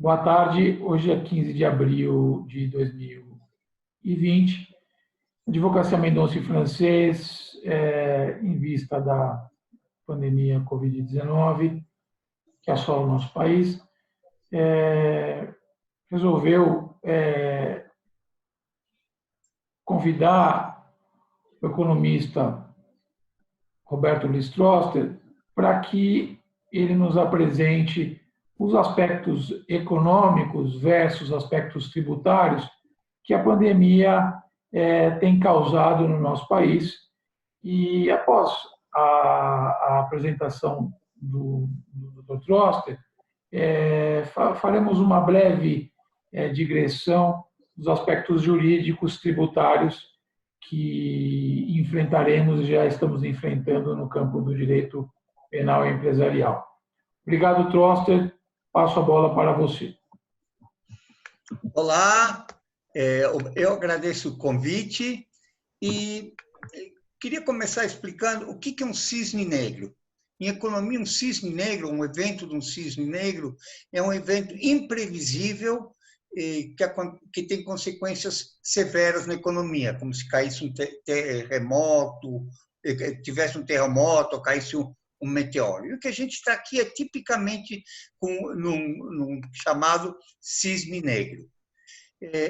Boa tarde. Hoje é 15 de abril de 2020. Advocacia Mendonça e Francês, em vista da pandemia Covid-19, que assola o nosso país, resolveu convidar o economista Roberto Listroster para que ele nos apresente os aspectos econômicos versus aspectos tributários que a pandemia tem causado no nosso país. E após a apresentação do Dr. Troster, faremos uma breve digressão dos aspectos jurídicos tributários que enfrentaremos e já estamos enfrentando no campo do direito penal e empresarial. Obrigado, Troster. Passo a bola para você. Olá, eu agradeço o convite e queria começar explicando o que é um cisne negro. Em economia, um cisne negro, um evento de um cisne negro, é um evento imprevisível que tem consequências severas na economia, como se caísse um terremoto, tivesse um terremoto ou caísse um meteoro. E o que a gente está aqui é tipicamente num chamado cisne negro.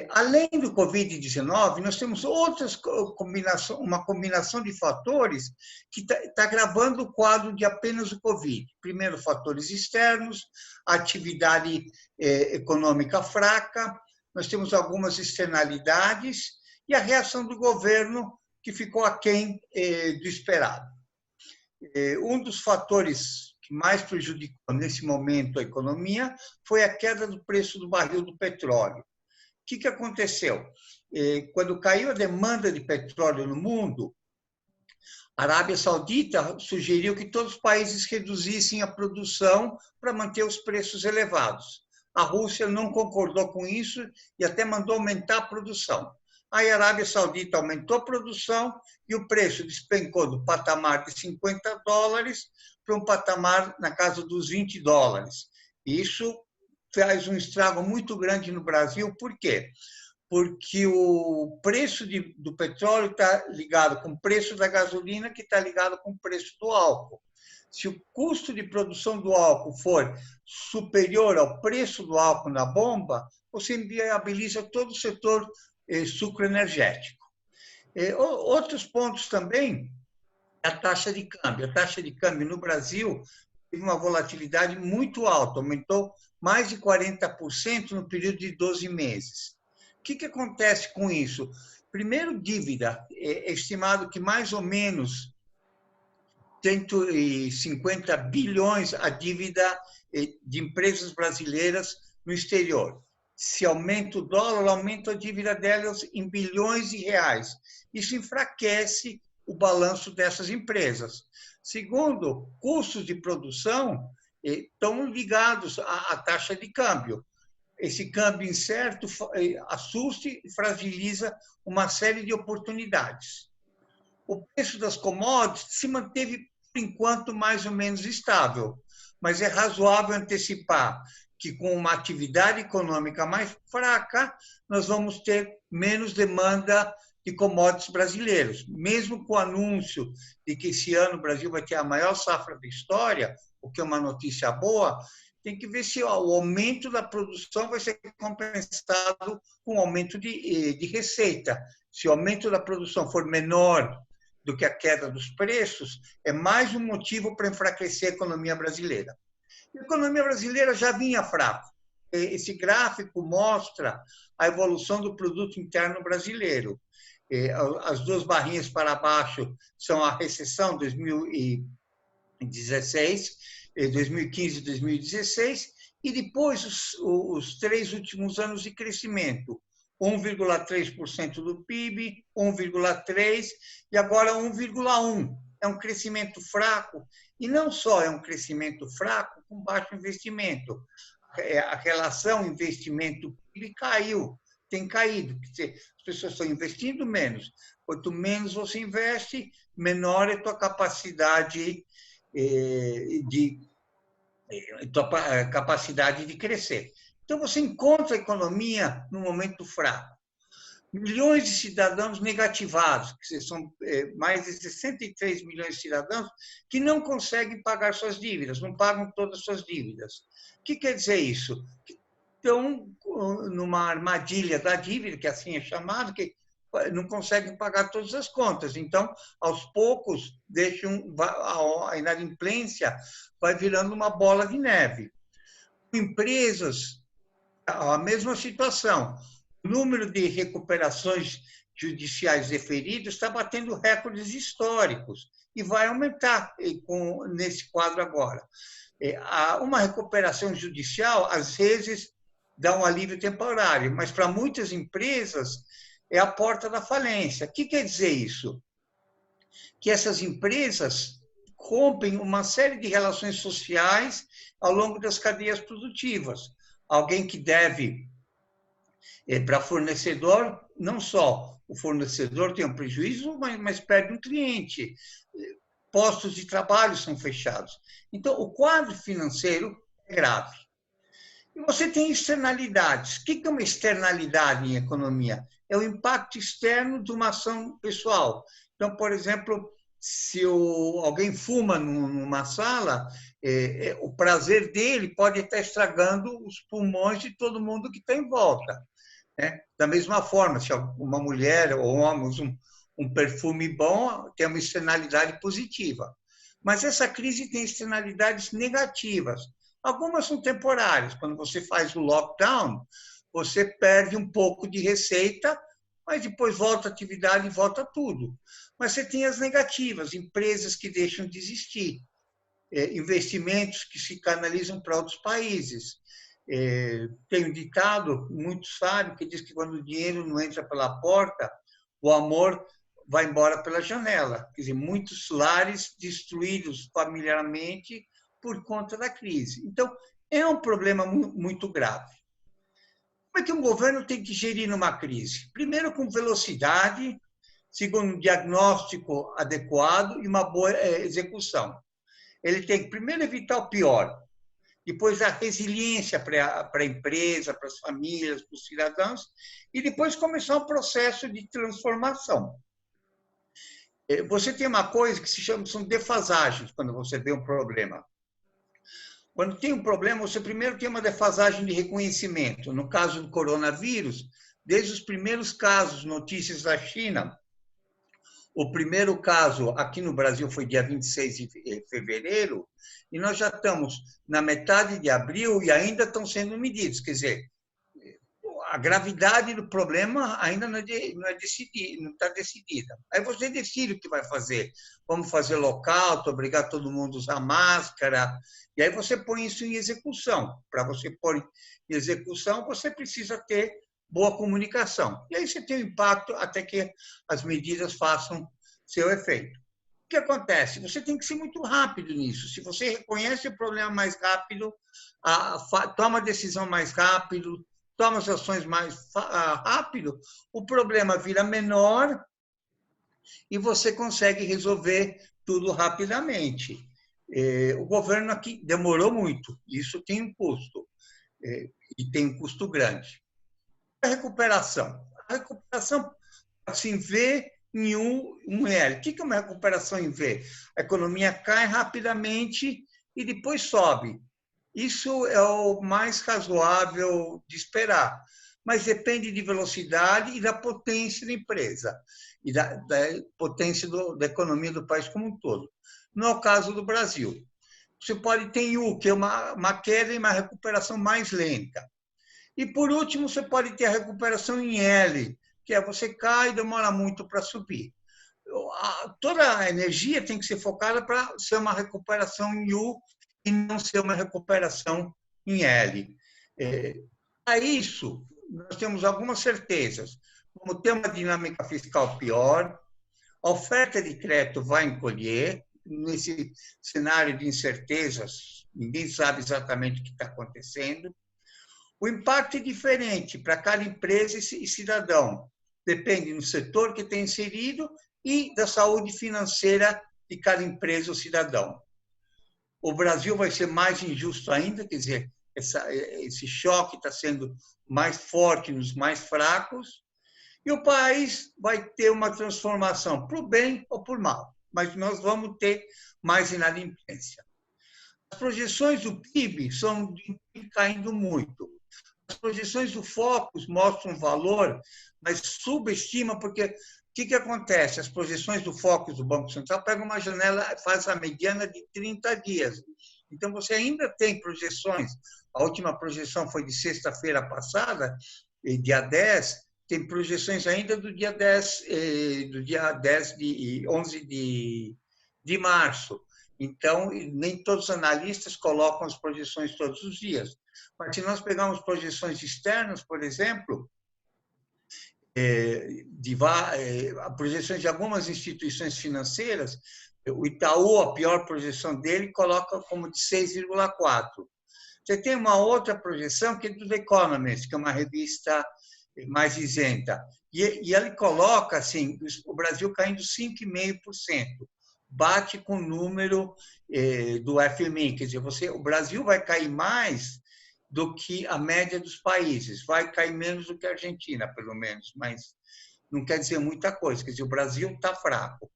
Além do Covid-19, nós temos uma combinação de fatores que está agravando o quadro de apenas o Covid. Primeiro, fatores externos, a atividade econômica fraca, nós temos algumas externalidades e a reação do governo que ficou aquém do esperado. Um dos fatores que mais prejudicou nesse momento a economia foi a queda do preço do barril do petróleo. O que aconteceu? Quando caiu a demanda de petróleo no mundo, a Arábia Saudita sugeriu que todos os países reduzissem a produção para manter os preços elevados. A Rússia não concordou com isso e até mandou aumentar a produção. Aí a Arábia Saudita aumentou a produção e o preço despencou do patamar de $50 para um patamar na casa dos $20. Isso faz um estrago muito grande no Brasil. Por quê? Porque o preço do petróleo está ligado com o preço da gasolina, que está ligado com o preço do álcool. Se o custo de produção do álcool for superior ao preço do álcool na bomba, você inviabiliza todo o setor sucroenergético. Outros pontos também, a taxa de câmbio. A taxa de câmbio no Brasil teve uma volatilidade muito alta, aumentou mais de 40% no período de 12 meses. O que acontece com isso? Primeiro, dívida. É estimado que mais ou menos 150 bilhões a dívida de empresas brasileiras no exterior. Se aumenta o dólar, aumenta a dívida delas em bilhões de reais. Isso enfraquece o balanço dessas empresas. Segundo, custos de produção estão ligados à taxa de câmbio. Esse câmbio incerto assusta e fragiliza uma série de oportunidades. O preço das commodities se manteve, por enquanto, mais ou menos estável, mas é razoável antecipar que, com uma atividade econômica mais fraca, nós vamos ter menos demanda de commodities brasileiros. Mesmo com o anúncio de que esse ano o Brasil vai ter a maior safra da história, o que é uma notícia boa, tem que ver se o aumento da produção vai ser compensado com o aumento de receita. Se o aumento da produção for menor do que a queda dos preços, é mais um motivo para enfraquecer a economia brasileira. A economia brasileira já vinha fraca. Esse gráfico mostra a evolução do produto interno brasileiro. As duas barrinhas para baixo são a recessão 2016, 2015 e 2016, e depois os 3 últimos anos de crescimento. 1,3% do PIB, 1,3% e agora 1,1%. É um crescimento fraco, e não só é um crescimento fraco, com baixo investimento. A relação investimento-PIB caiu, tem caído. Quer dizer, as pessoas estão investindo menos. Quanto menos você investe, menor é a tua capacidade de crescer. Então, você encontra a economia no momento fraco. Milhões de cidadãos negativados, que são mais de 63 milhões de cidadãos, que não conseguem pagar suas dívidas, não pagam todas as suas dívidas. O que quer dizer isso? Estão numa armadilha da dívida, que assim é chamado, que não conseguem pagar todas as contas. Então, aos poucos, a inadimplência vai virando uma bola de neve. Empresas, a mesma situação. O número de recuperações judiciais deferidas está batendo recordes históricos e vai aumentar nesse quadro agora. Uma recuperação judicial, às vezes, dá um alívio temporário, mas para muitas empresas é a porta da falência. O que quer dizer isso? Que essas empresas rompem uma série de relações sociais ao longo das cadeias produtivas. Alguém que deve para fornecedor, não só o fornecedor tem um prejuízo, mas perde um cliente. Postos de trabalho são fechados. Então, o quadro financeiro é grave. E você tem externalidades. O que é uma externalidade em economia? É o impacto externo de uma ação pessoal. Então, por exemplo, se alguém fuma numa sala, o prazer dele pode estar estragando os pulmões de todo mundo que está em volta. Da mesma forma, se uma mulher ou um homem usa um perfume bom, tem uma externalidade positiva. Mas essa crise tem externalidades negativas. Algumas são temporárias. Quando você faz o lockdown, você perde um pouco de receita, mas depois volta a atividade e volta tudo. Mas você tem as negativas, empresas que deixam de existir, investimentos que se canalizam para outros países. Tem um ditado muito sábio que diz que quando o dinheiro não entra pela porta, o amor vai embora pela janela. Quer dizer, muitos lares destruídos familiarmente por conta da crise. Então, é um problema muito grave. Como é que um governo tem que gerir numa crise? Primeiro, com velocidade, segundo, um diagnóstico adequado e uma boa execução. Ele tem que, primeiro, evitar o pior, depois a resiliência para a empresa, para as famílias, para os cidadãos, e depois começar um processo de transformação. Você tem uma coisa que se chama, são defasagens, quando você vê um problema. Quando tem um problema, você primeiro tem uma defasagem de reconhecimento. No caso do coronavírus, desde os primeiros casos, notícias da China, o primeiro caso aqui no Brasil foi dia 26 de fevereiro, e nós já estamos na metade de abril e ainda estão sendo medidos. Quer dizer, a gravidade do problema ainda não está decidida. Aí você decide o que vai fazer. Vamos fazer lockout, obrigar todo mundo a usar máscara, e aí você põe isso em execução. Para você pôr em execução, você precisa ter boa comunicação. E aí você tem um impacto até que as medidas façam seu efeito. O que acontece? Você tem que ser muito rápido nisso. Se você reconhece o problema mais rápido, toma a decisão mais rápido, toma as ações mais rápido, o problema vira menor e você consegue resolver tudo rapidamente. O governo aqui demorou muito, isso tem um custo, e tem um custo grande. A recuperação pode-se ver em um L. O que é uma recuperação em V? A economia cai rapidamente e depois sobe. Isso é o mais razoável de esperar, mas depende de velocidade e da potência da empresa e da potência da economia do país como um todo. No caso do Brasil, você pode ter U, que é uma queda e uma recuperação mais lenta. E, por último, você pode ter a recuperação em L, que é você cai e demora muito para subir. Toda a energia tem que ser focada para ser uma recuperação em U e não ser uma recuperação em L. A isso, nós temos algumas certezas. Vamos ter uma dinâmica fiscal pior, a oferta de crédito vai encolher, nesse cenário de incertezas, ninguém sabe exatamente o que está acontecendo. O impacto é diferente para cada empresa e cidadão. Depende do setor que está inserido e da saúde financeira de cada empresa ou cidadão. O Brasil vai ser mais injusto ainda, quer dizer, esse choque está sendo mais forte nos mais fracos, e o país vai ter uma transformação, para o bem ou por mal, mas nós vamos ter mais inadimplência. As projeções do PIB são caindo muito. As projeções do Focus mostram um valor, mas subestimam, porque o que acontece? As projeções do Focus do Banco Central pegam uma janela, faz a mediana de 30 dias. Então, você ainda tem projeções. A última projeção foi de sexta-feira passada, dia 10, tem projeções ainda do dia 10, de 11 de março. Então, nem todos os analistas colocam as projeções todos os dias. Mas se nós pegarmos projeções externas, por exemplo, projeções de algumas instituições financeiras, o Itaú, a pior projeção dele, coloca como de 6,4. Você tem uma outra projeção, que é do The Economist, que é uma revista mais isenta, e ele coloca assim, o Brasil caindo 5,5%. Bate com o número do FMI, quer dizer, o Brasil vai cair mais do que a média dos países, vai cair menos do que a Argentina, pelo menos, mas não quer dizer muita coisa, quer dizer, o Brasil está fraco.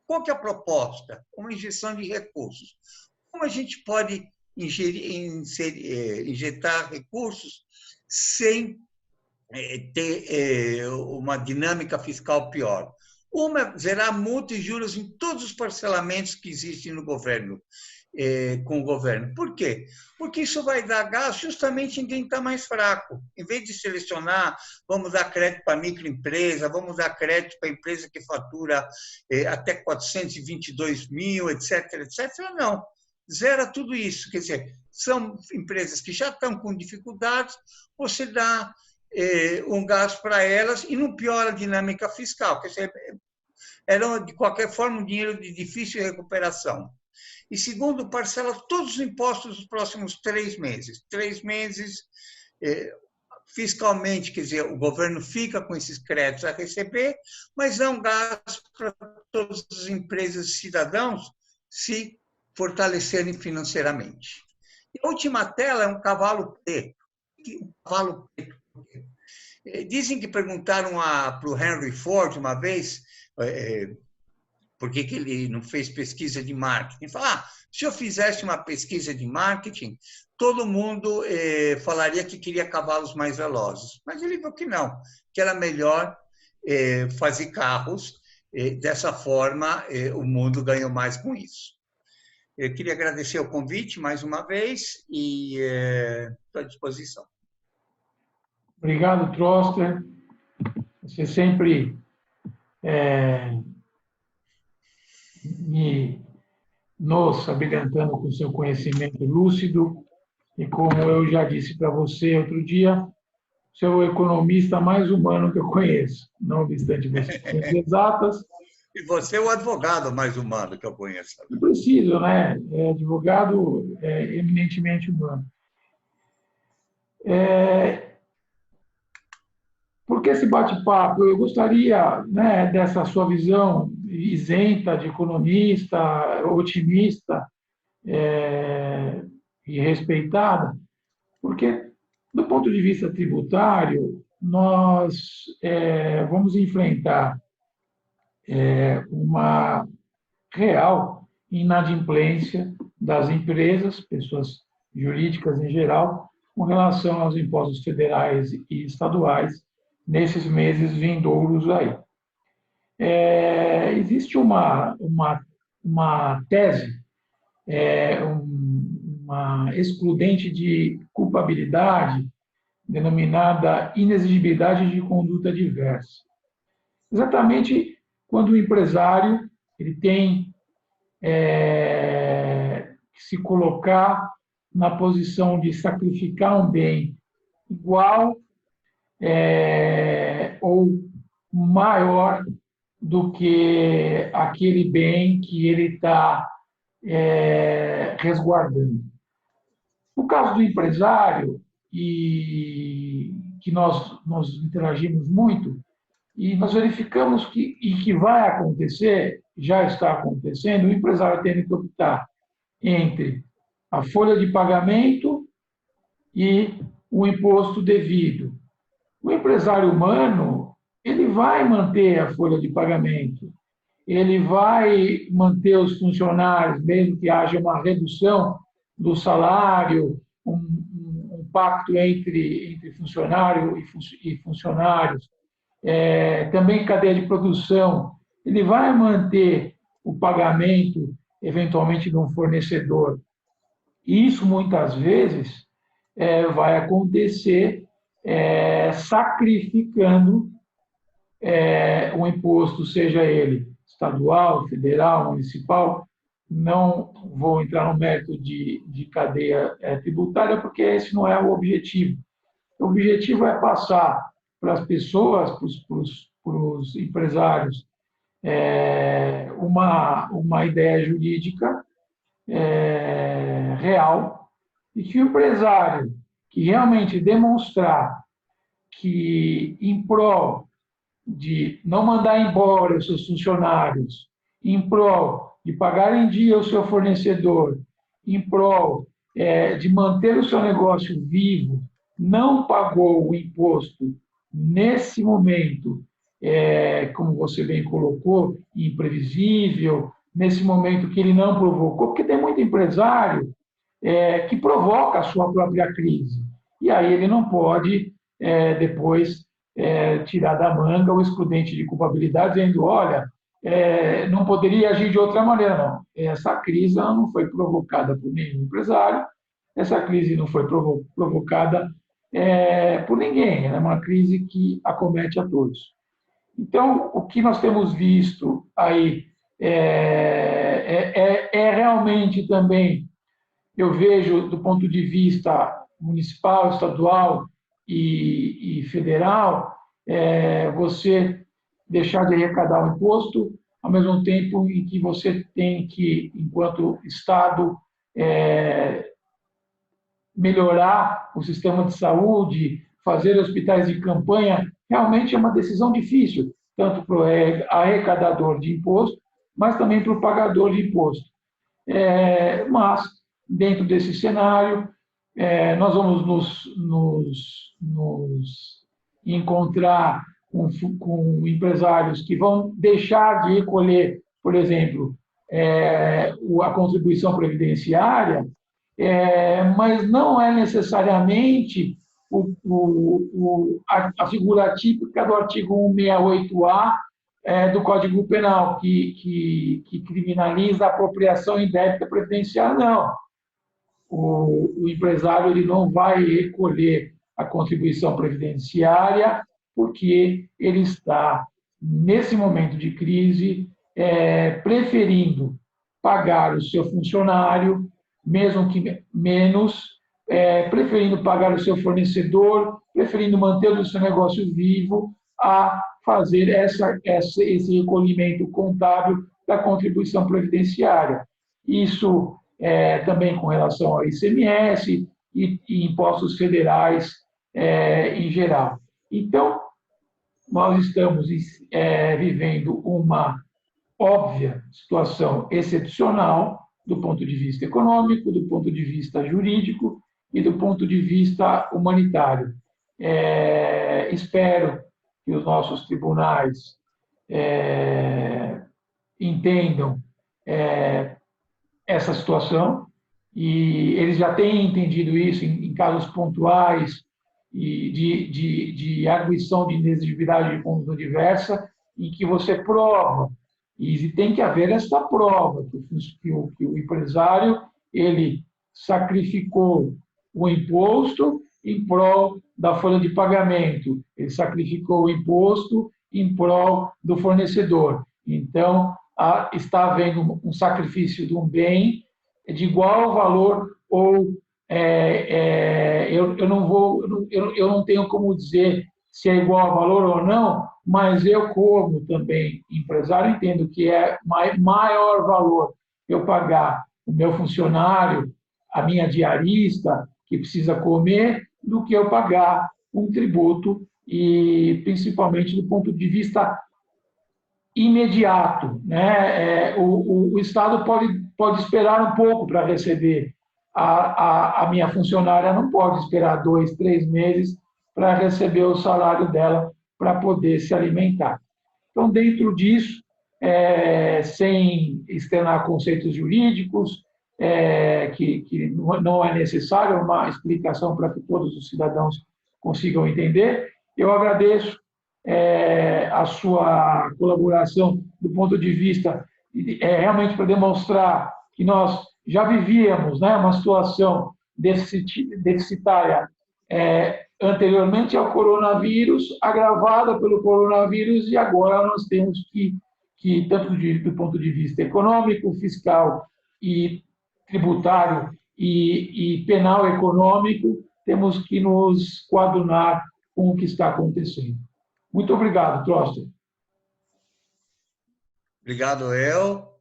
Qual que é a proposta? Uma injeção de recursos. Como a gente pode injetar recursos sem ter uma dinâmica fiscal pior? Uma, zerar multa e juros em todos os parcelamentos que existem no governo, com o governo. Por quê? Porque isso vai dar gasto justamente em quem está mais fraco. Em vez de selecionar, vamos dar crédito para microempresa, vamos dar crédito para empresa que fatura até 422 mil, etc., etc., não. Zera tudo isso. Quer dizer, são empresas que já estão com dificuldades, você dá um gasto para elas e não piora a dinâmica fiscal. Quer dizer, era, de qualquer forma, um dinheiro de difícil recuperação. E, segundo, parcela todos os impostos dos próximos 3 meses. 3 meses, fiscalmente, quer dizer, o governo fica com esses créditos a receber, mas não gasto para todas as empresas e cidadãos se fortalecerem financeiramente. E a última tela é um cavalo preto. Um cavalo preto. Dizem que perguntaram para o Henry Ford uma vez por que ele não fez pesquisa de marketing. Ele falou, se eu fizesse uma pesquisa de marketing, todo mundo falaria que queria cavalos mais velozes. Mas ele viu que não, que era melhor fazer carros. Dessa forma, o mundo ganhou mais com isso. Eu queria agradecer o convite mais uma vez e estou à disposição. Obrigado, Troster. Você sempre nos abrilhantando com seu conhecimento lúcido e, como eu já disse para você outro dia, você é o economista mais humano que eu conheço. Não obstante você ter exatas. E você é o advogado mais humano que eu conheço. Não preciso, né? Advogado eminentemente humano. Por que esse bate-papo? Eu gostaria, né, dessa sua visão isenta de economista, otimista e respeitada, porque, do ponto de vista tributário, nós vamos enfrentar uma real inadimplência das empresas, pessoas jurídicas em geral, com relação aos impostos federais e estaduais, nesses meses vindouros aí. Existe uma tese, uma excludente de culpabilidade, denominada inexigibilidade de conduta diversa. Exatamente quando o empresário ele tem que se colocar na posição de sacrificar um bem igual ou maior do que aquele bem que ele está resguardando. No caso do empresário, e que nós interagimos muito, e nós verificamos que vai acontecer, já está acontecendo, o empresário tendo que optar entre a folha de pagamento e o imposto devido. O empresário humano, ele vai manter a folha de pagamento, ele vai manter os funcionários, mesmo que haja uma redução do salário, um pacto entre funcionário e funcionários, também cadeia de produção, ele vai manter o pagamento, eventualmente, de um fornecedor. Isso, muitas vezes, vai acontecer sacrificando o imposto, seja ele estadual, federal, municipal. Não vou entrar no mérito de cadeia tributária, porque esse não é o objetivo. O objetivo é passar para as pessoas, para os empresários, uma ideia jurídica real, e que o empresário que realmente demonstrar que, em prol de não mandar embora os seus funcionários, em prol de pagar em dia o seu fornecedor, em prol de manter o seu negócio vivo, não pagou o imposto nesse momento, como você bem colocou, imprevisível, nesse momento que ele não provocou, porque tem muito empresário que provoca a sua própria crise. E aí ele não pode, depois, tirar da manga o excludente de culpabilidade, dizendo, olha, não poderia agir de outra maneira, não. Essa crise não foi provocada por nenhum empresário, essa crise não foi provocada por ninguém, é uma crise que acomete a todos. Então, o que nós temos visto aí realmente também, eu vejo do ponto de vista municipal, estadual e federal, você deixar de arrecadar o imposto, ao mesmo tempo em que você tem que, enquanto Estado, melhorar o sistema de saúde, fazer hospitais de campanha, realmente é uma decisão difícil, tanto para o arrecadador de imposto, mas também para o pagador de imposto. Mas, dentro desse cenário, nós vamos nos encontrar com empresários que vão deixar de recolher, por exemplo, a contribuição previdenciária, mas não é necessariamente a figura típica do artigo 168-A do Código Penal, que criminaliza a apropriação indébita previdenciária, não. O empresário ele não vai recolher a contribuição previdenciária porque ele está, nesse momento de crise, preferindo pagar o seu funcionário, mesmo que menos, preferindo pagar o seu fornecedor, preferindo manter o seu negócio vivo, a fazer esse recolhimento contábil da contribuição previdenciária. Isso também com relação ao ICMS e impostos federais em geral. Então, nós estamos vivendo uma óbvia situação excepcional do ponto de vista econômico, do ponto de vista jurídico e do ponto de vista humanitário. Espero que os nossos tribunais entendam essa situação, e eles já têm entendido isso em casos pontuais e de arguição de inexigibilidade de conduta diversa, em que você prova, e tem que haver essa prova, que o empresário ele sacrificou o imposto em prol da folha de pagamento, ele sacrificou o imposto em prol do fornecedor. Então, está havendo um sacrifício de um bem de igual valor, ou eu não tenho como dizer se é igual a valor ou não, mas eu, como também empresário, entendo que é maior valor eu pagar o meu funcionário, a minha diarista, que precisa comer, do que eu pagar um tributo, e principalmente do ponto de vista imediato, né? O Estado pode esperar um pouco para receber a minha funcionária não pode esperar 2, 3 meses para receber o salário dela para poder se alimentar. Então, dentro disso, sem externar conceitos jurídicos, que não é necessário uma explicação para que todos os cidadãos consigam entender, eu agradeço a sua colaboração do ponto de vista realmente para demonstrar que nós já vivíamos, né, uma situação deficitária anteriormente ao coronavírus, agravada pelo coronavírus, e agora nós temos que tanto do ponto de vista econômico, fiscal e tributário e penal econômico, temos que nos coadunar com o que está acontecendo. Muito obrigado, Troster. Obrigado, El.